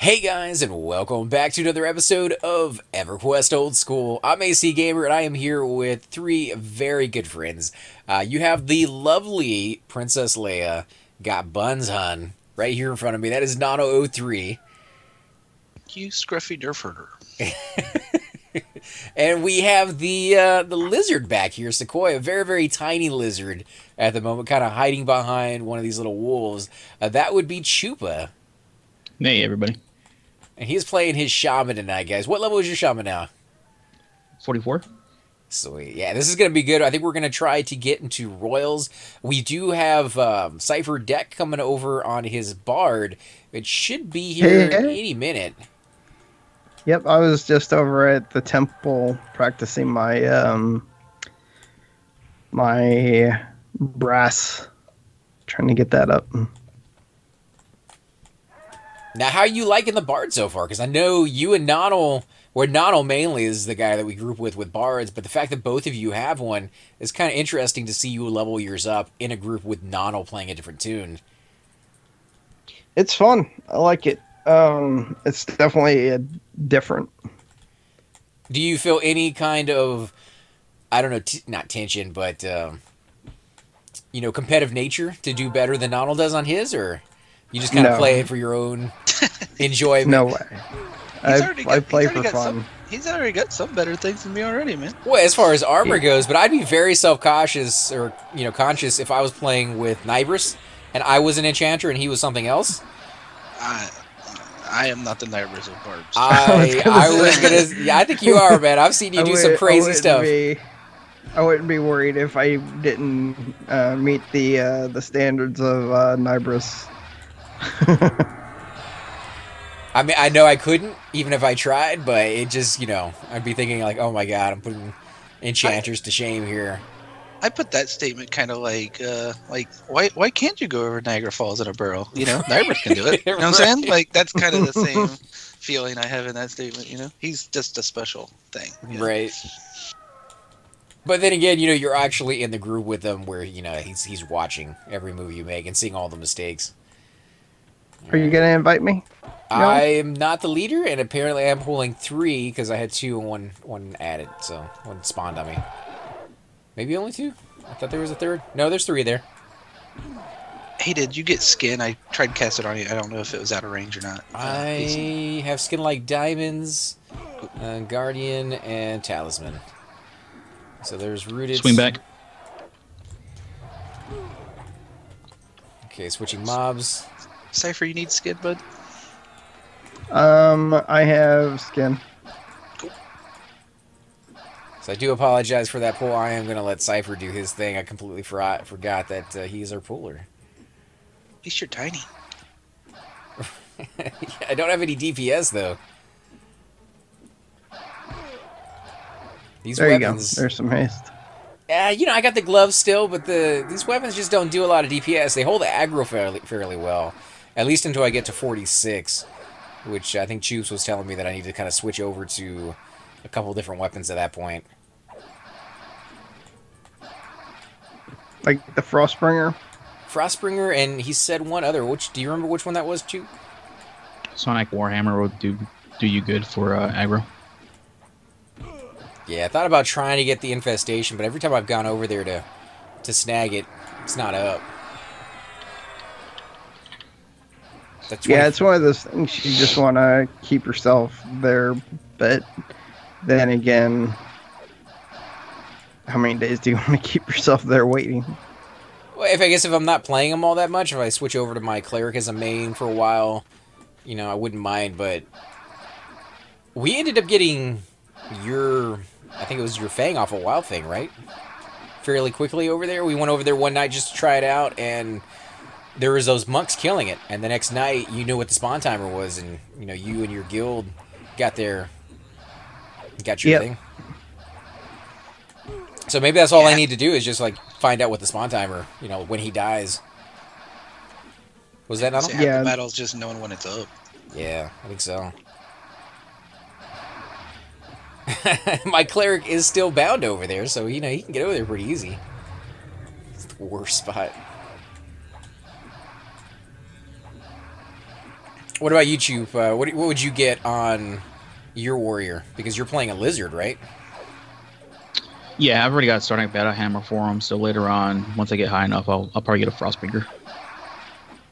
Hey guys, and welcome back to another episode of Everquest Old School. I'm AC Gamer, and I am here with three very good friends. You have the lovely Princess Leia, got Buns Hun, right here in front of me. That is Nano03. You scruffy derfherder. And we have the lizard back here, Sequoia, a very, very tiny lizard at the moment, kind of hiding behind one of these little wolves. That would be Chupa. Hey, everybody. And he's playing his shaman tonight, guys. What level is your shaman now? 44? Sweet. Yeah, this is going to be good. I think we're going to try to get into Royals. We do have Cypher Deck coming over on his Bard. It should be here any minute. Yep, I was just over at the temple practicing my my brass, trying to get that up. Now, how are you liking the Bard so far? Because I know you and Nonal, where Nonal mainly is the guy that we group with Bards, but the fact that both of you have one is kind of interesting to see you level yours up in a group with Nonal playing a different tune. It's fun. I like it. It's definitely different. Do you feel any kind of, I don't know, not tension, but, you know, competitive nature to do better than Nonal does on his, or you just kind of play it for your own enjoyment? No way. I play for fun. He's already got some better things than me already, man. Well, as far as armor goes, but I'd be very self-cautious or, you know, conscious if I was playing with Nibris and I was an enchanter and he was something else. I am not the Nibris of Barbs. I think you are, man. I've seen you do some crazy stuff. I wouldn't be worried if I didn't meet the standards of Nibris. I mean, I know I couldn't, even if I tried, but it just, you know, I'd be thinking like, oh my god, I'm putting enchanters to shame here. I put that statement kind of like why can't you go over Niagara Falls in a barrel? You know, Nibris can do it. You know what I'm saying? Like, that's kind of the same feeling I have in that statement, you know? He's just a special thing. You know? Right. But then again, you know, you're actually in the group with him where, you know, he's watching every move you make and seeing all the mistakes. Are you going to invite me? No? I am not the leader, and apparently I'm pulling 3 because I had 2 and one added, so one spawned on me. Maybe only 2? I thought there was a 3rd. No, there's 3 there. Hey, did you get skin? I tried to cast it on you. I don't know if it was out of range or not. I have skin like diamonds, guardian, and talisman. So there's rooted. Swing back. Okay, switching mobs. Cypher, you need skin, bud? I have skin. Cool. So I do apologize for that pull. I am going to let Cypher do his thing. I completely forgot that he's our puller. At least you're tiny. Yeah, I don't have any DPS, though. There you go. There's some haste. Yeah, you know, I got the gloves still, but these weapons just don't do a lot of DPS. They hold the aggro fairly well, at least until I get to 46, which I think Choops was telling me that I need to kind of switch over to a couple different weapons at that point. Like the Frostbringer? Frostbringer, and he said one other. Do you remember which one that was, Choop? Sonic Warhammer will do you good for aggro. Yeah, I thought about trying to get the infestation, but every time I've gone over there to snag it, it's not up. Yeah, it's one of those things you just want to keep yourself there, but then again, how many days do you want to keep yourself there waiting? Well, I guess if I'm not playing them all that much, if I switch over to my cleric as a main for a while, you know, I wouldn't mind, but we ended up getting I think it was your Fang off a Wild Fang, right? Fairly quickly over there. We went over there one night just to try it out, and there was those monks killing it. And the next night, you knew what the spawn timer was, and you know, you and your guild got your thing. So maybe that's all I need to do is just like find out what the spawn timer, you know, when he dies. Was that not? Yeah, the battle's just knowing when it's up. Yeah, I think so. My cleric is still bound over there, so, you know, he can get over there pretty easy. It's the worst spot. What about you, Choop? What would you get on your warrior? Because you're playing a lizard, right? Yeah, I've already got a starting battle hammer for him. So later on, once I get high enough, I'll probably get a frostbringer.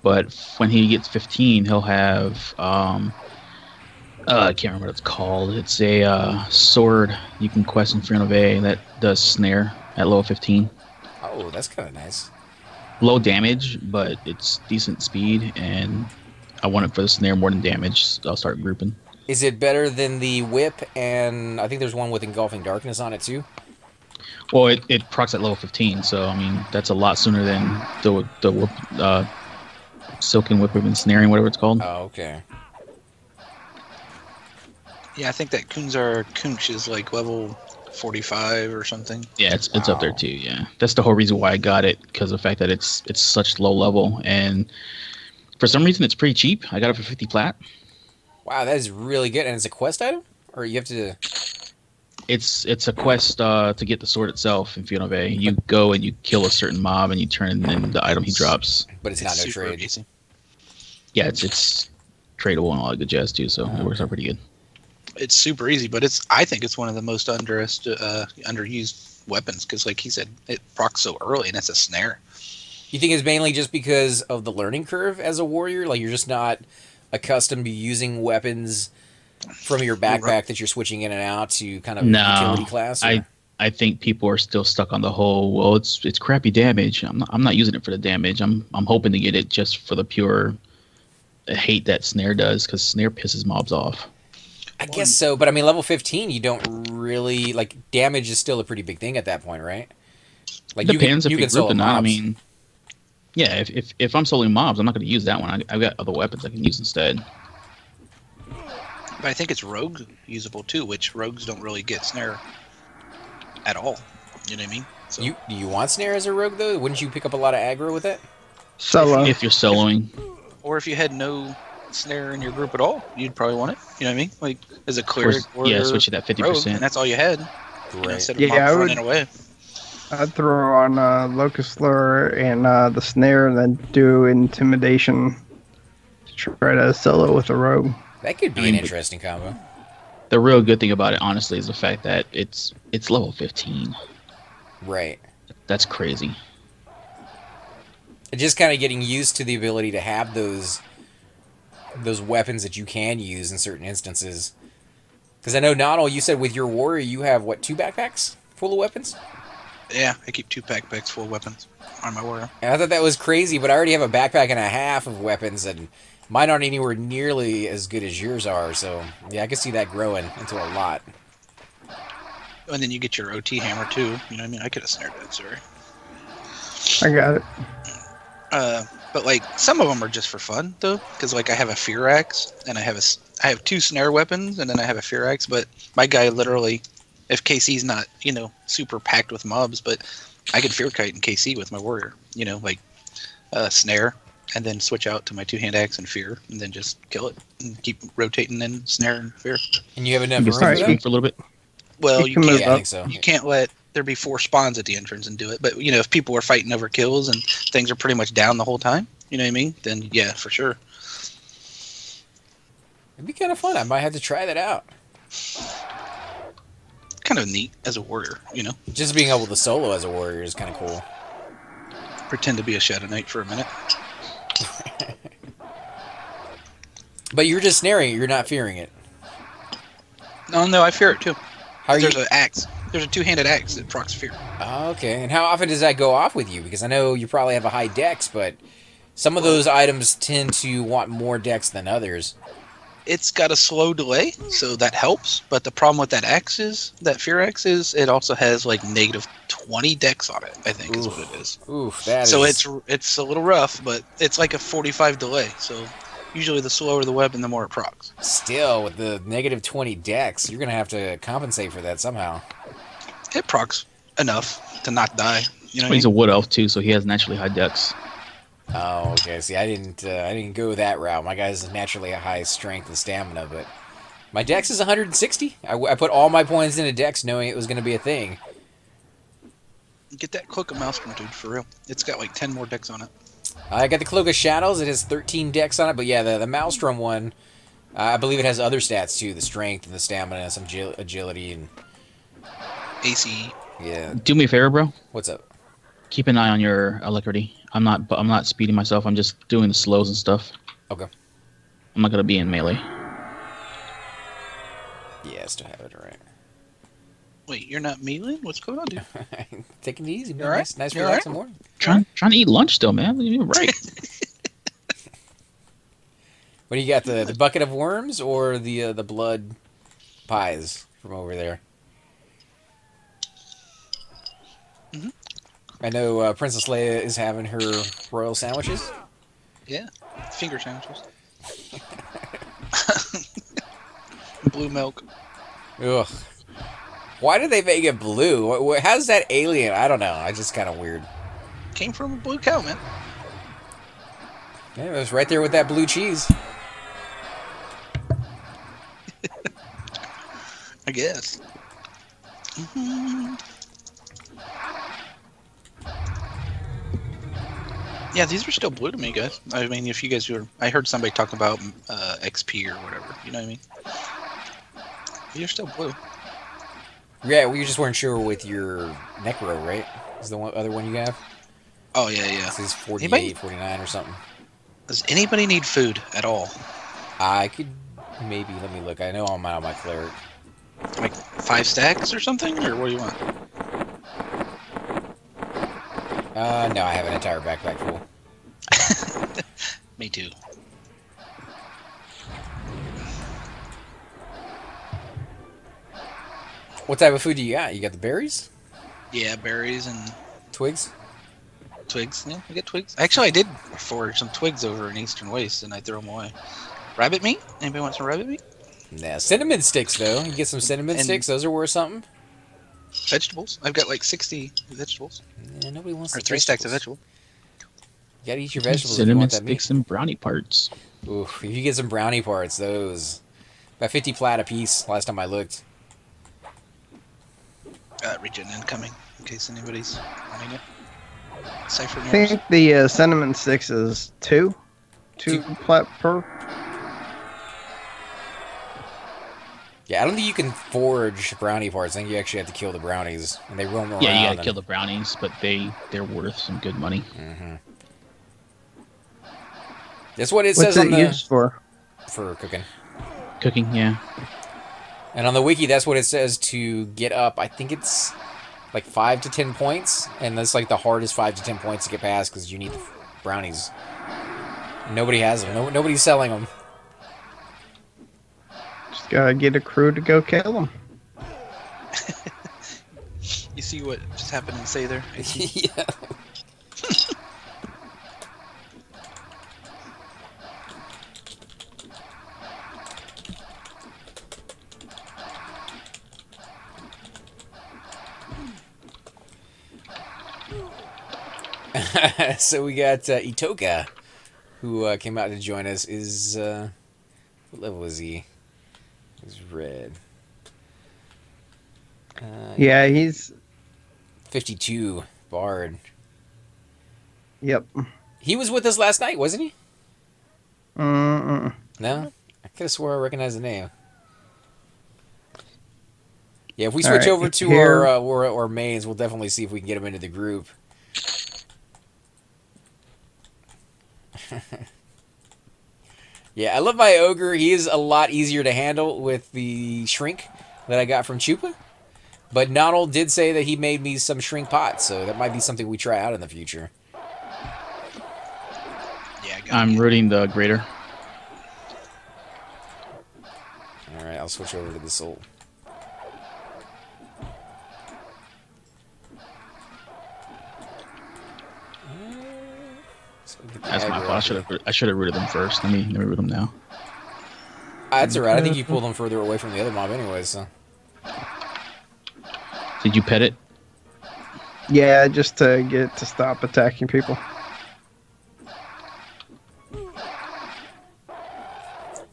But when he gets 15, he'll have I can't remember what it's called. It's a sword you can quest in Fiona Bay that does snare at level 15. Oh, that's kind of nice. Low damage, but it's decent speed, and I want it for the snare more than damage, so I'll start grouping. Is it better than the whip? And I think there's one with engulfing darkness on it too. Well, it procs at level 15, so I mean that's a lot sooner than the whip, silken whip and snaring, whatever it's called. Oh, okay. Yeah, I think that Kunzar Kunch is like level 45 or something. Yeah, it's up there too. Yeah, that's the whole reason why I got it, because of the fact that it's such low level, and for some reason it's pretty cheap. I got it for 50 plat. Wow, that is really good. And it's a quest item, or you have to? It's a quest to get the sword itself in Fiona Bay. You go and you kill a certain mob, and you turn in the item he drops. But it's not no trade. Easy. Yeah, it's tradable and all that good jazz too, so it works out pretty good. It's super easy, but I think it's one of the most underused weapons because, like he said, it procs so early, and it's a snare. You think it's mainly just because of the learning curve as a warrior? Like you're just not accustomed to using weapons from your backpack that you're switching in and out to kind of utility class? Or? I think people are still stuck on the whole, well, it's crappy damage. I'm not using it for the damage. I'm hoping to get it just for the pure hate that snare does, because snare pisses mobs off. I guess so, but I mean, level 15, you don't really like damage is still a pretty big thing at that point, right? Like depends if you can group solo or not. mobs. I mean, yeah, if I'm soloing mobs, I'm not going to use that one. I've got other weapons I can use instead. But I think it's rogue usable too, which rogues don't really get snare at all. You know what I mean? So, Do you want snare as a rogue though? Wouldn't you pick up a lot of aggro with it? Solo. If you're soloing, or if you had no snare in your group at all, you'd probably want it. You know what I mean? Like as a cleric or yeah, switch it at 50%, rogue, and that's all you had. Right. Instead of mobs running away. I'd throw on Locust Lure and the snare, and then do intimidation to try to solo with a rogue. That could be an interesting combo. The real good thing about it, honestly, is the fact that it's level 15. Right. That's crazy. Just kind of getting used to the ability to have those weapons that you can use in certain instances. Because I know, Nodal, you said with your warrior you have, what, 2 backpacks full of weapons? Yeah, I keep 2 backpacks full of weapons on my warrior. And I thought that was crazy, but I already have a backpack and a half of weapons, and mine aren't anywhere nearly as good as yours are, so yeah, I can see that growing into a lot. And then you get your OT hammer too. You know what I mean? I could have snared that, sorry. I got it. But like some of them are just for fun though, because like I have a fear axe and I have 2 snare weapons and then I have a fear axe. But my guy literally, if KC's not super packed with mobs, but I could fear kite in KC with my warrior. Like snare and then switch out to my 2-hand axe and fear and then just kill it and keep rotating in snare and fear. And you have enough You room can for speak that? for a little bit. Well, You can move Yeah, I think so. You can't let there be 4 spawns at the entrance and do it. But if people are fighting over kills and things are pretty much down the whole time, you know what I mean? Then yeah, for sure. It'd be kind of fun. I might have to try that out. Kind of neat as a warrior, Just being able to solo as a warrior is kind of cool. Pretend to be a Shadow Knight for a minute. But you're just snaring it. You're not fearing it. No, I fear it too. There's an axe. There's a 2-handed axe that procs fear. Oh, okay. And how often does that go off with you? Because I know you probably have a high dex, but some of those items tend to want more dex than others. It's got a slow delay, so that helps. But the problem with that fear axe is, it also has like -20 dex on it. I think is what it is. Oof, that so is... it's a little rough, but it's like a 45 delay. So usually the slower the weapon, the more it procs. Still, with the -20 dex, you're going to have to compensate for that somehow. It procs enough to not die. You know what I He's mean? a wood elf too, so he has naturally high dex. Oh, okay. See, I didn't go that route. My guy's naturally a high strength and stamina, but my dex is 160. I put all my points into dex knowing it was going to be a thing. Get that Cloak of Maelstrom, dude, for real. It's got like 10 more dex on it. I got the Cloak of Shadows. It has 13 decks on it, but yeah, the Maelstrom one, I believe it has other stats too: the strength and the stamina, and some agility and AC. Yeah. Do me a favor, bro. What's up? Keep an eye on your alacrity. I'm not speeding myself. I'm just doing the slows and stuff. Okay. I'm not gonna be in melee. Yeah, I still have it right. Wait, you're not meleeing? What's going on, dude? Taking it easy, man. All right? Nice You all relaxing right? morning. Trying to eat lunch still, man. You're right. What do you got? The bucket of worms or the blood pies from over there? Mhm. I know Princess Leia is having her royal sandwiches. Yeah, finger sandwiches. Blue milk. Ugh. Why did they make it blue? How's that alien? I don't know. It's just kind of weird. Came from a blue cow, man. Yeah, it was right there with that blue cheese. I guess. Yeah, these are still blue to me, guys. I mean, if you guys were... I heard somebody talk about XP or whatever. You know what I mean? You're still blue. Yeah, we just weren't sure with your Necro, right? Is the other one you have? Oh, yeah, yeah. This is 48, Anybody? 49 or something. Does anybody need food at all? I could maybe... Let me look. I know I'm out of my cleric. Like 5 stacks or something? Or what do you want? No, I have an entire backpack full. Me too. What type of food do you got? You got the berries? Yeah, berries and Twigs? twigs. Yeah, I get twigs. Actually, I did forage some twigs over in Eastern Waste, and I threw them away. Rabbit meat? Anybody want some rabbit meat? Nah, cinnamon sticks, though. You get some cinnamon And- sticks. Those are worth something. Vegetables? I've got like 60 vegetables. Yeah, nobody wants Or the 3 stacks of vegetables. You gotta eat your vegetables if you Cinnamon want that meat. sticks and brownie parts. Oof, if you get some brownie parts, those... About 50 plat a piece, last time I looked. Regen incoming, in case anybody's wanting it. Cypher I mirrors. think the cinnamon sticks is two plat per. Yeah, I don't think you can forge brownie parts. I think you actually have to kill the brownies. And they roam around. Yeah, you gotta and- kill the brownies, but they're worth some good money. Mm-hmm. That's what it What's says on it the... used for? For cooking. Cooking, yeah. And on the wiki, that's what it says to get up. I think it's like 5 to 10 points. And that's like the hardest 5 to 10 points to get past because you need the brownies. Nobody has them. Nobody's selling them. Just gotta get a crew to go kill them. You see what just happened and say there? Yeah. So we got Itoka, who came out to join us. Is what level is he? He's red. Yeah, he's. 52 Bard. Yep. He was with us last night, wasn't he? Mm-mm. No, I could have swore I recognized the name. Yeah, if we All switch right, over to here- our mains, we'll definitely see if we can get him into the group. Yeah, I love my Ogre. He is a lot easier to handle with the shrink that I got from Chupa. But Donald did say that he made me some shrink pots, so that might be something we try out in the future. Yeah, I got I'm it. rooting the greater. Alright, I'll switch over to the soul. That's my fault. I should have rooted them first. Let me root them now. That's alright. I think you pulled him further away from the other mob anyway, so. Did you pet it? Yeah, just to get it to stop attacking people.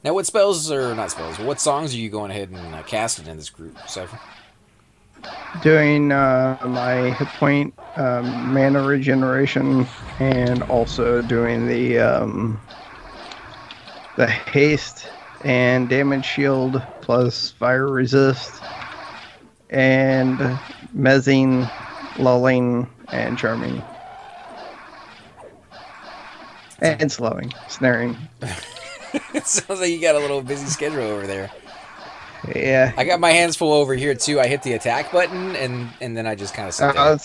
Now, what songs are you going ahead and casting in this group, Cypher? doing my hit point mana regeneration, and also doing the haste and damage shield plus fire resist, and mezzing, lulling, and charming. And slowing, snaring. It sounds like you got a little busy schedule over there. Yeah. I got my hands full over here too. I hit the attack button and then I just kind of sit there.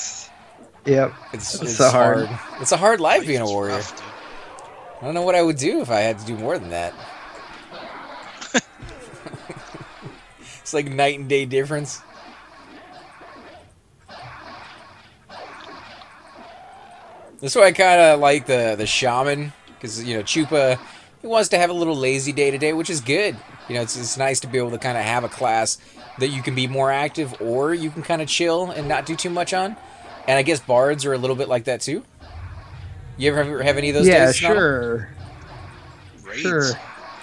Yep. It's so hard. It's a hard life being a It's warrior. rough, dude. I don't know what I would do if I had to do more than that. It's like night and day difference. That's why I kind of like the shaman, because you know Chupa, he wants to have a little lazy day to day, which is good. You know, it's nice to be able to kind of have a class that you can be more active, or you can kind of chill and not do too much on. And I guess bards are a little bit like that too. You ever have any of those days? Yeah, Snob? sure. Raids. Sure.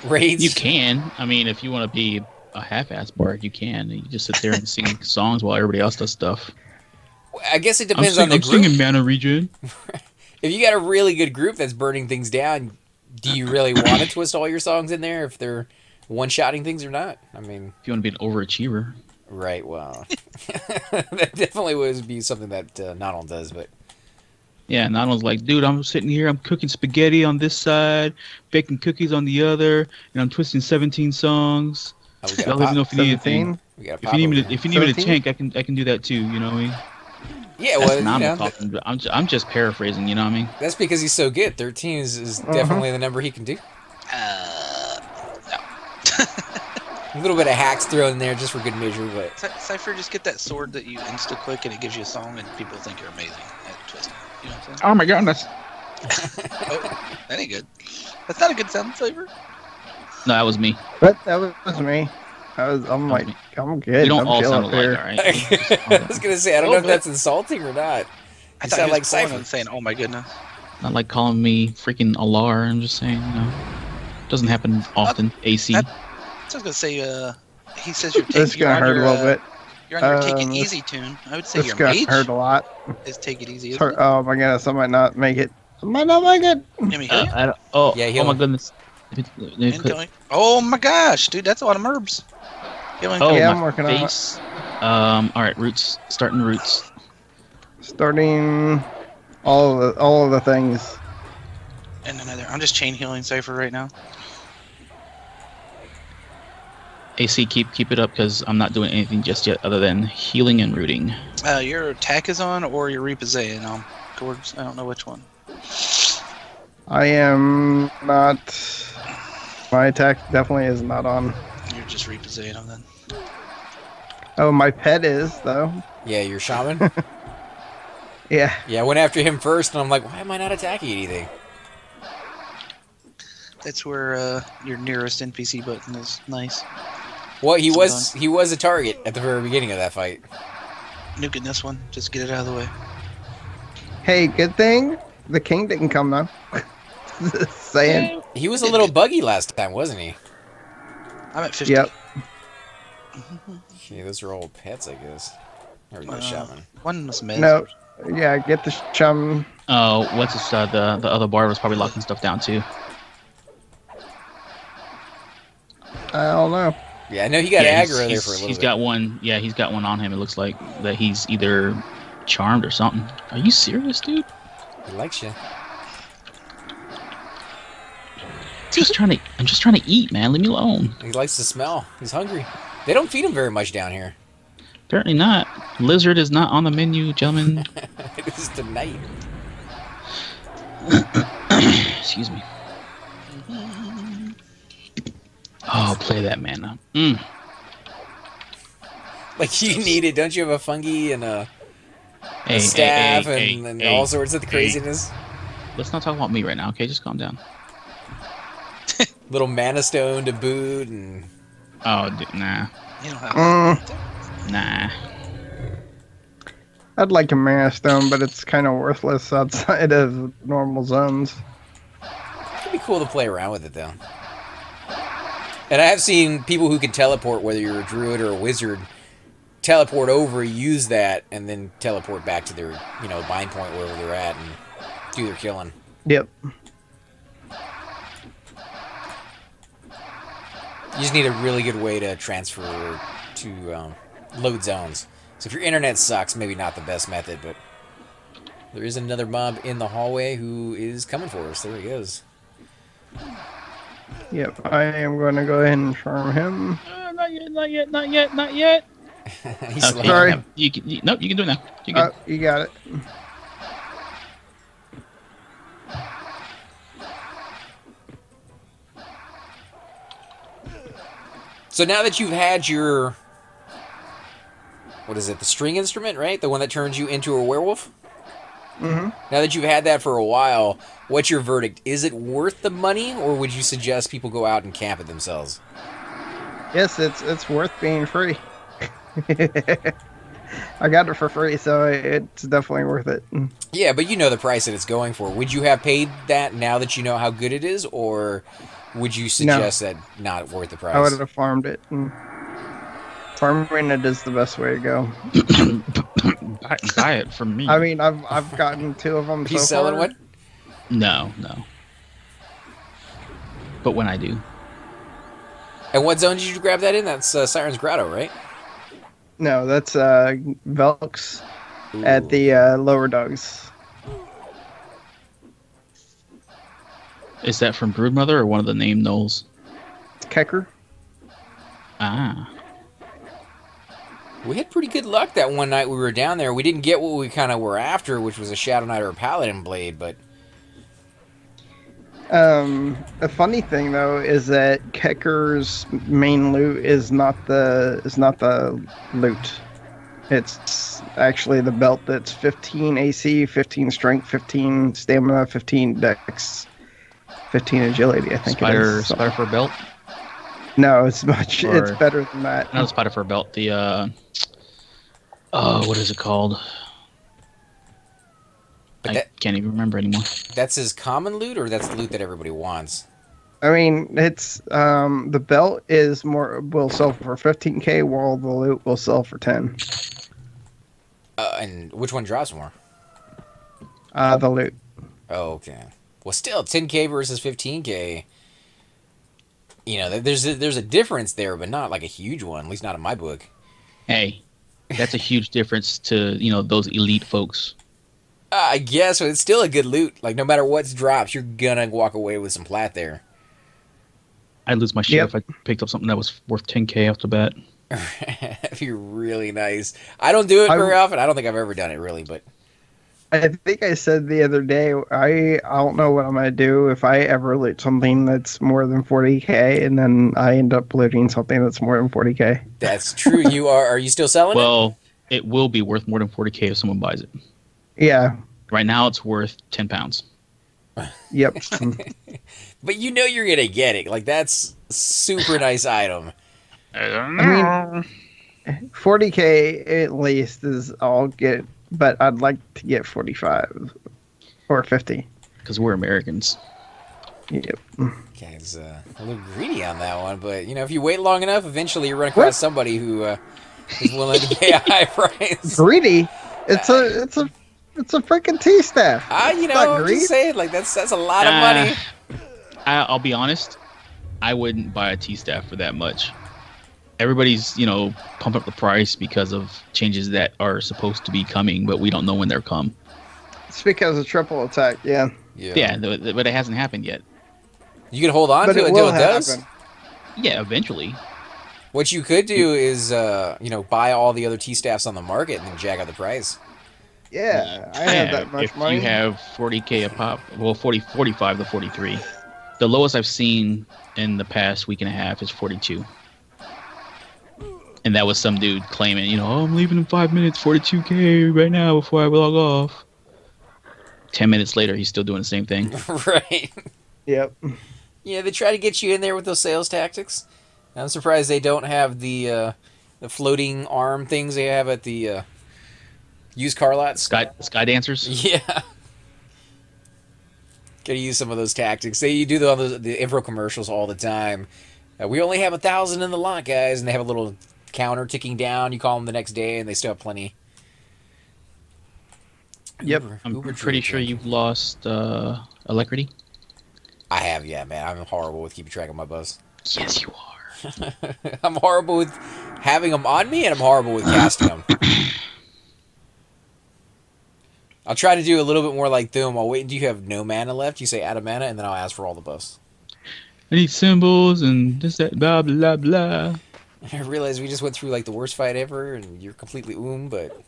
Raids. You can. I mean, if you want to be a half-ass bard, you can. You just sit there and sing songs while everybody else does stuff. I guess it depends on the I'm group. singing mana regen. If you got a really good group that's burning things down, do you really want to twist all your songs in there if they're one-shotting things or not? I mean, If you want to be an overachiever. right, well, that definitely would be something that Nodal does, but Yeah, Nodal's like, dude, I'm sitting here, I'm cooking spaghetti on this side, baking cookies on the other, and I'm twisting 17 songs. we I got don't even know if you need anything. 17? We got If you need me to, if you need me to 17? tank, I can do that too. You know what I mean? yeah, That's well, you Nodal know, talking. But I'm just paraphrasing. You know what I mean? that's because he's so good. 13 is definitely the number he can do. No. A little bit of hacks thrown in there just for good measure, but Cypher, just get that sword that you insta-click and it gives you a song and people think you're amazing at twisting. You know what I'm saying? Oh my goodness! Oh, that ain't good. That's not a good sound, Cypher. No, that was me. But that was me. I'm like, me. I'm good. We don't I'm all feeling sound alike, here. all right? I was gonna say I don't know if that's insulting or not. I You thought sound he like was pulling Cypher. and saying, "Oh my goodness." Not like calling me freaking Alar. I'm just saying, you know, doesn't happen often. AC. that- So I was gonna say, he says you're This is gonna hurt a little bit. You're on your Take It this- Easy tune. I would say This your is gonna mage hurt a lot. is Take It Easy. It's Isn't hurt- oh my goodness, I might not make it. I might not make it. it? Let me heal you. I don't, oh, Yeah, oh heal my him. goodness. Let me And put- healing. Oh my gosh, dude, that's a lot of merbs. Healing. oh, Yeah, my I'm working on it. face. All right, roots. Starting roots. Starting all of the things. And another. I'm just chain healing Cypher right now. AC, keep it up because I'm not doing anything just yet other than healing and rooting. Your attack is on or your reap is in. Towards, I don't know which one. I am not. My attack definitely is not on. You're just reap is in then. Oh, my pet is though. Yeah, you're shaman. Yeah. Yeah, I went after him first, and I'm like, why am I not attacking anything? That's where your nearest NPC button is nice. Well, he Hold was a target at the very beginning of that fight. Nuking this one. Just get it out of the way. Hey, good thing the king didn't come though. Just saying. He was a little buggy last time, wasn't he? I'm at 50. Yep. Okay, those are all pets, I guess. Or the shaman. One was mez. No. Yeah, get the chum. Oh, what's this? The other bard was probably locking stuff down too. I don't know. Yeah, I know he got Yeah, aggro there for a little He's bit. got one. Yeah, he's got one on him. It looks like that he's either charmed or something. Are you serious, dude? He likes you. I'm just trying to eat, man. Leave me alone. He likes the smell. He's hungry. They don't feed him very much down here. Apparently not. Lizard is not on the menu, gentlemen. It is tonight. Excuse me. Oh, play that mana. Like, you need it. Don't you have a fungi and a Hey, staff hey, and hey, all sorts of hey. craziness? Let's not talk about me right now, okay? Just calm down. Little mana stone to boot and... Oh, dude, nah. You don't have Nah. I'd like a mana stone, but it's kind of worthless outside of normal zones. It'd be cool to play around with it, though. And I have seen people who can teleport, whether you're a druid or a wizard, teleport over, use that, and then teleport back to their, you know, bind point wherever they're at and do their killing. Yep. You just need a really good way to transfer to load zones. So if your internet sucks, maybe not the best method, but there is another mob in the hallway who is coming for us. There he is. Yep, I am going to go ahead and charm him. Not yet, not yet, not yet, not yet. He's Okay, Sorry. Nope, you can do it now. You good. You got it. So now that you've had your, what is it, the string instrument, right? The one that turns you into a werewolf? Mm-hmm. Now that you've had that for a while, what's your verdict? Is it worth the money, or would you suggest people go out and camp it themselves? Yes, it's worth being free. I got it for free, so it's definitely worth it. Yeah, but you know the price that it's going for. Would you have paid that now that you know how good it is, or would you suggest that not worth the price? I would have farmed it. Farming it is the best way to go. Buy it from me. I mean, I've gotten 2 of them. He's so selling far. what? No. But when I do. And what zone did you grab that in? That's Siren's Grotto, right? No, that's Velx at the lower dogs. Is that from Broodmother or one of the name Knolls? It's Kecker. Ah. We had pretty good luck that one night we were down there. We didn't get what we kind of were after, which was a Shadow Knight or a Paladin Blade, but... The funny thing though is that Kecker's main loot is not the loot. It's actually the belt that's 15 AC, 15 strength, 15 stamina, 15 dex, 15 agility. I think it is. Spider Fur belt? No, it's much. Or- It's better than that. Not the Spider Fur belt. The what is it called? But I can't even remember anymore. that's his common loot, or that's the loot that everybody wants? I mean, it's the belt will sell for 15k, while the loot will sell for 10. And which one drops more? The loot. Oh, okay. Well, still, 10k versus 15k. You know, there's a difference there, but not like a huge one. At least not in my book. Hey, that's a huge difference to those elite folks. I guess, but it's still a good loot. Like, no matter what drops, you're gonna walk away with some plat there. I'd lose my shit if I picked up something that was worth 10k off the bat. That'd be really nice. I don't do it very often. I don't think I've ever done it, really, but... I think I said the other day, I don't know what I'm going to do if I ever loot something that's more than 40k, and then I end up looting something that's more than 40k. That's true. Are you still selling it? Well, it will be worth more than 40k if someone buys it. Yeah. Right now, it's worth 10 pounds. Yep. But you know you're gonna get it. Like, that's a super nice item. I mean, 40k at least is I'll get, but I'd like to get 45 or 50. Because we're Americans. Yep. Guys, a little greedy on that one, but if you wait long enough, eventually you run across somebody who is willing to pay a high price. Greedy? It's a freaking T-staff. I'm just saying, like, that's a lot of money. I'll be honest, I wouldn't buy a T-staff for that much. Everybody's, pumping up the price because of changes that are supposed to be coming, but we don't know when they'll come. It's because of triple attack, yeah. Yeah, but it hasn't happened yet. You can hold on to it until it does. Yeah, eventually. What you could do is, buy all the other T-staffs on the market and then jack up the price. Yeah, I have that much if money. You have 40k a pop, well, 45 to 43. The lowest I've seen in the past week and a half is 42. And that was some dude claiming, I'm leaving in 5 minutes, 42k right now before I log off. 10 minutes later, he's still doing the same thing. Right. Yep. Yeah, they try to get you in there with those sales tactics. I'm surprised they don't have the floating arm things they have at the used car lots. Sky dancers? Yeah. Gotta use some of those tactics. You do the info commercials all the time. We only have 1,000 in the lot, guys, and they have a little counter ticking down. You call them the next day, and they still have plenty. Yep. I'm pretty sure you've lost alacrity. I have, yeah, man. I'm horrible with keeping track of my bows. Yes, you are. I'm horrible with having them on me, and I'm horrible with casting them. I'll try to do a little bit more like Doom. I'll wait until you have no mana left. You say out of mana, and then I'll ask for all the buffs. I need symbols and this, that, blah, blah, blah. I realize we just went through like the worst fight ever, and you're completely but...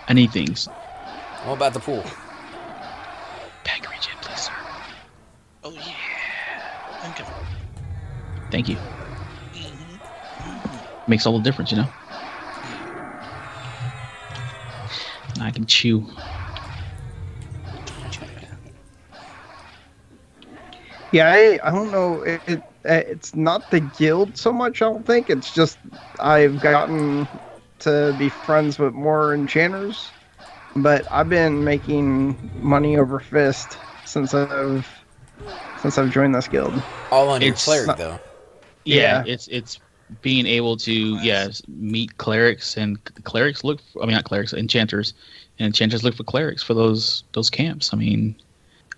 I need things. What about the pool? Pack regen, please, sir. Oh yeah. I'm coming. Thank you. Makes all the difference, you know? I can chew. Yeah, I don't know. It's not the guild so much, I don't think. It's just I've gotten to be friends with more enchanters. But I've been making money over fist since I've joined this guild. All on your cleric, though. Yeah, it's being able to meet clerics, and clerics look for, I mean, not clerics, enchanters, and enchanters look for clerics for those camps. I mean,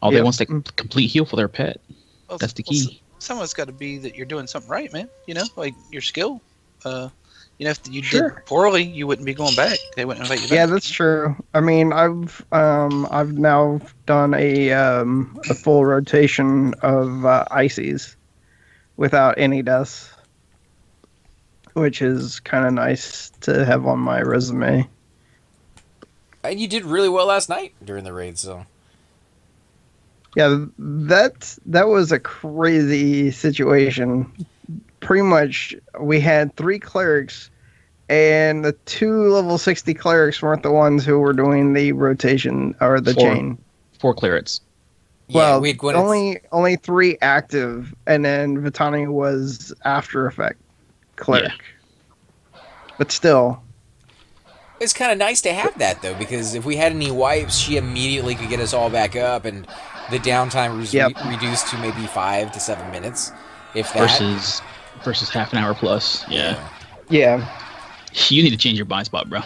all they want is a complete heal for their pet. Well, that's the key. Someone's got to be that you're doing something right, man. You know, like your skill. If you did poorly, you wouldn't be going back. They wouldn't invite you back. Yeah, that's true. I mean, I've now done a full rotation of ices without any deaths, which is kind of nice to have on my resume. And you did really well last night during the raid, so. Yeah, that was a crazy situation. Pretty much, we had 3 clerics, and the 2 level 60 clerics weren't the ones who were doing the rotation or the chain. 4 clerics. Well, only 3 active, and then Vitani was after effect cleric. Yeah. But still. It's kind of nice to have that, though, because if we had any wipes, she immediately could get us all back up, and the downtime was reduced to maybe 5 to 7 minutes, if that. Versus half an hour plus. Yeah. You need to change your blind spot, bro.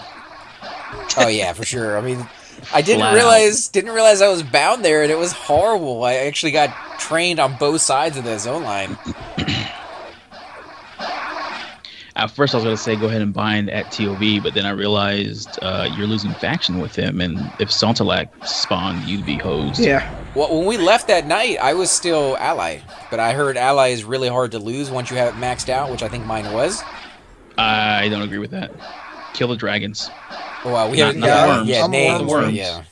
Oh yeah, for sure. I mean, I didn't realize I was bound there, and it was horrible. I actually got trained on both sides of the zone line. At first, I was going to say go ahead and bind at TOV, but then I realized you're losing faction with him, and if Sontalak spawned, you'd be hosed. Yeah. Well, when we left that night, I was still ally, but I heard ally is really hard to lose once you have it maxed out, which I think mine was. I don't agree with that. Kill the dragons. Well, we not have the worms. Yeah, names, the worms. Yeah.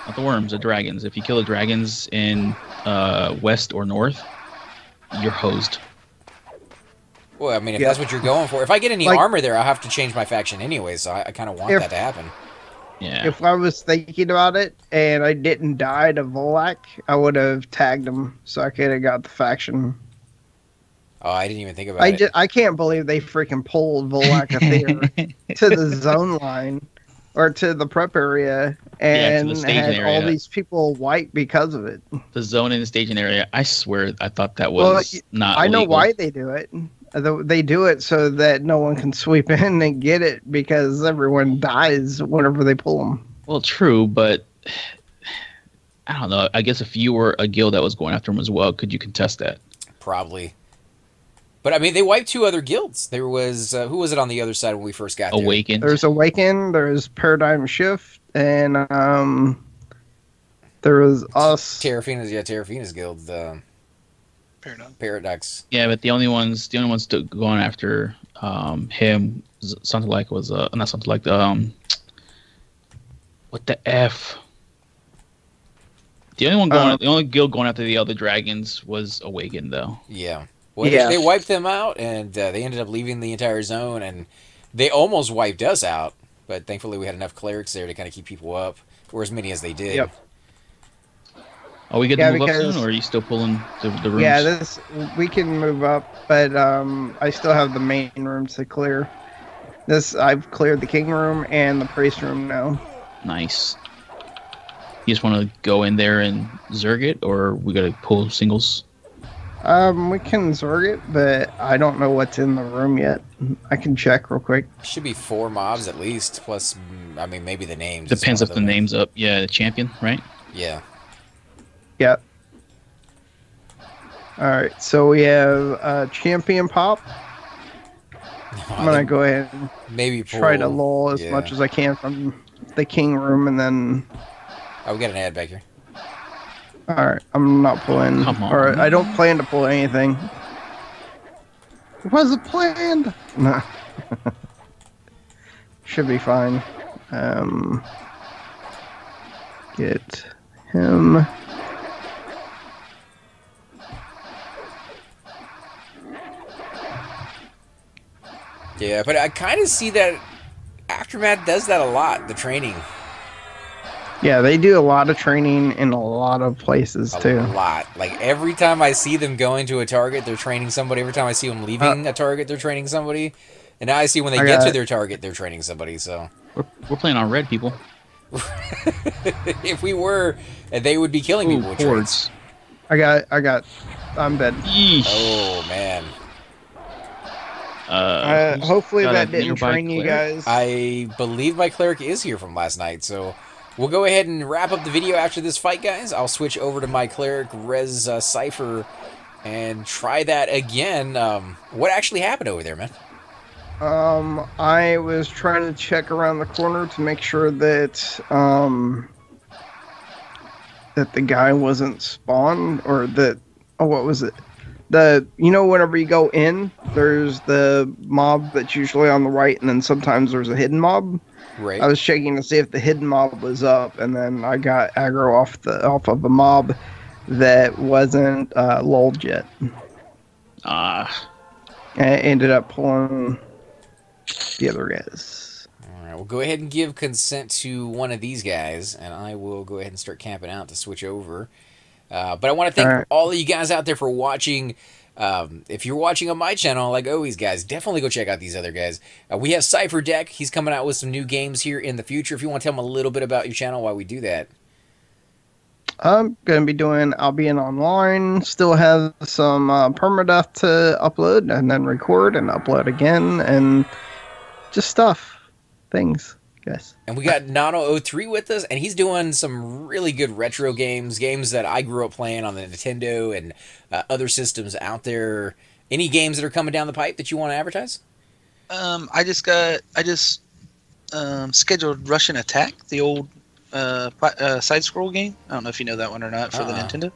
Not the worms, the dragons. If you kill the dragons in west or north, you're hosed. Well, I mean, if that's what you're going for. If I get any armor there, I'll have to change my faction anyway, so I kind of want that to happen. Yeah. If I was thinking about it and I didn't die to Volak, I would have tagged him so I could have got the faction. Oh, I didn't even think about it. I can't believe they freaking pulled Volak to the zone line or to the prep area and had all these people white because of it. The zone in the staging area, I swear I thought that was not I know illegal. why they do it. They do it so that no one can sweep in and get it because everyone dies whenever they pull them. Well, true, but I don't know. I guess if you were a guild that was going after them as well, could you contest that? Probably. But, I mean, they wiped 2 other guilds. There was, who was it on the other side when we first got there? Awakened. There's Awakened, there's Paradigm Shift, and there was us. Terrafina's guild. Paradox. Yeah, but the only ones going after him, something like was not something like what the F. The only guild going after the other dragons was Awakened, though. Yeah. Well, they wiped them out, and they ended up leaving the entire zone, and they almost wiped us out. But thankfully, we had enough clerics there to kind of keep people up, or as many as they did. Yep. Are we getting to move up soon, or are you still pulling the rooms? Yeah, we can move up, but I still have the main rooms to clear. I've cleared the king room and the priest room now. Nice. You just want to go in there and zerg it, or we got to pull singles? We can Zorg it, but I don't know what's in the room yet. I can check real quick. Should be 4 mobs at least, plus, I mean, maybe the names. Depends if the name's up. Yeah, the champion, right? Yeah. Yep. Alright, so we have champion pop. I'm gonna go ahead and maybe try to lull as much as I can from the king room, and then... Oh, we got an ad back here. Alright, I'm not pulling. Or I don't plan to pull anything. Was it planned? No. Should be fine. Get him. Yeah, but I kind of see that Aftermath does that a lot, the training. Yeah, they do a lot of training in a lot of places, too. A lot. Like, every time I see them going to a target, they're training somebody. Every time I see them leaving a target, they're training somebody. And now I see when they get to their target, they're training somebody, so... We're playing on red, people. If we were, they would be killing people with traits. I'm dead. Yeesh. Oh, man. Hopefully that didn't train you guys. I believe my cleric is here from last night, so we'll go ahead and wrap up the video after this fight, guys. I'll switch over to my cleric, Res Cypher, and try that again. What actually happened over there, man? I was trying to check around the corner to make sure that that the guy wasn't spawned, or that, oh, what was it? Whenever you go in, there's the mob that's usually on the right, and then sometimes there's a hidden mob. Right. I was checking to see if the hidden mob was up, and then I got aggro off of a mob that wasn't lulled yet. And it ended up pulling the other guys. Alright, we'll go ahead and give consent to one of these guys, and I will go ahead and start camping out to switch over. But I want to thank all of you guys out there for watching. If you're watching on my channel, like always, guys, definitely go check out these other guys. We have Cypher Deck. He's coming out with some new games here in the future. If you want to tell him a little bit about your channel while we do that. I'm going to be doing Albion Online. Still have some permadeath to upload, and then record and upload again, and just things. Yes. And we got Nano03 with us, and he's doing some really good retro games that I grew up playing on the Nintendo and other systems out there. Any games that are coming down the pipe that you want to advertise? I just scheduled Russian Attack, the old side-scroll game. I don't know if you know that one or not for the Nintendo.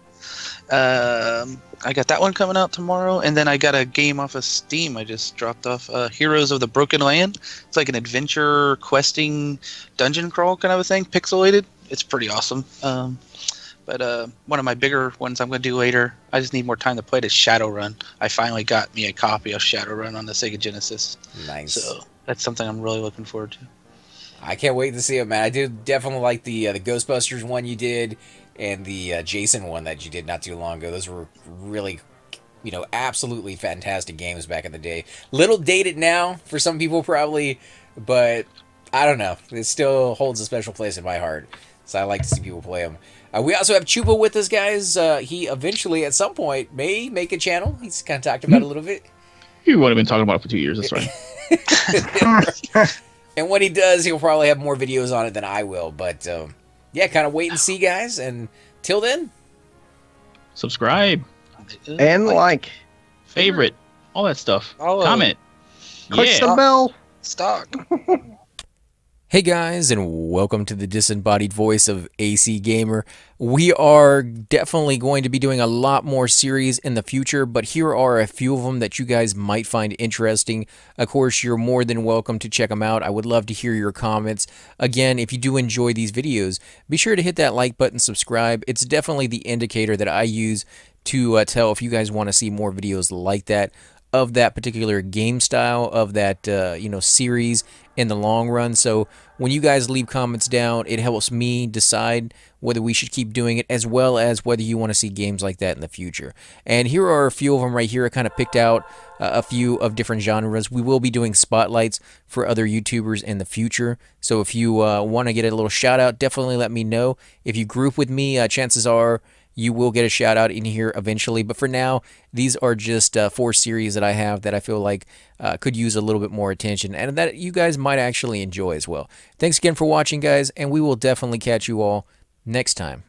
I got that one coming out tomorrow, and then I got a game off of Steam I just dropped off, Heroes of the Broken Land. It's like an adventure questing dungeon crawl kind of a thing, pixelated. It's pretty awesome. But one of my bigger ones I'm going to do later, I just need more time to play it, is Shadowrun. I finally got me a copy of Shadowrun on the Sega Genesis. Nice. So that's something I'm really looking forward to. I can't wait to see it, man. I do definitely like the Ghostbusters one you did, and the Jason one that you did not too long ago. Those were really, absolutely fantastic games back in the day. Little dated now for some people probably, but I don't know. It still holds a special place in my heart. So I like to see people play them. We also have Chupa with us, guys. He eventually, at some point, may make a channel. He's kind of talked about it a little bit. You would have been talking about it for 2 years. That's right. And when he does, he'll probably have more videos on it than I will. But, yeah, kind of wait and see, guys. And till then, subscribe. And like. Favorite. All that stuff. Comment. Click the bell. Stock. Hey guys, and welcome to the disembodied voice of AC Gamer. We are definitely going to be doing a lot more series in the future, but here are a few of them that you guys might find interesting. Of course, you're more than welcome to check them out. I would love to hear your comments. Again, if you do enjoy these videos, be sure to hit that like button, subscribe. It's definitely the indicator that I use to tell if you guys want to see more videos like that, of that particular game style, of that series in the long run. So when you guys leave comments down, it helps me decide whether we should keep doing it, as well as whether you want to see games like that in the future. And here are a few of them right here. I kind of picked out a few of different genres. We will be doing spotlights for other YouTubers in the future. So if you want to get a little shout out, definitely let me know. If you group with me, chances are you will get a shout out in here eventually. But for now, these are just 4 series that I have that I feel like could use a little bit more attention and that you guys might actually enjoy as well. Thanks again for watching, guys, and we will definitely catch you all next time.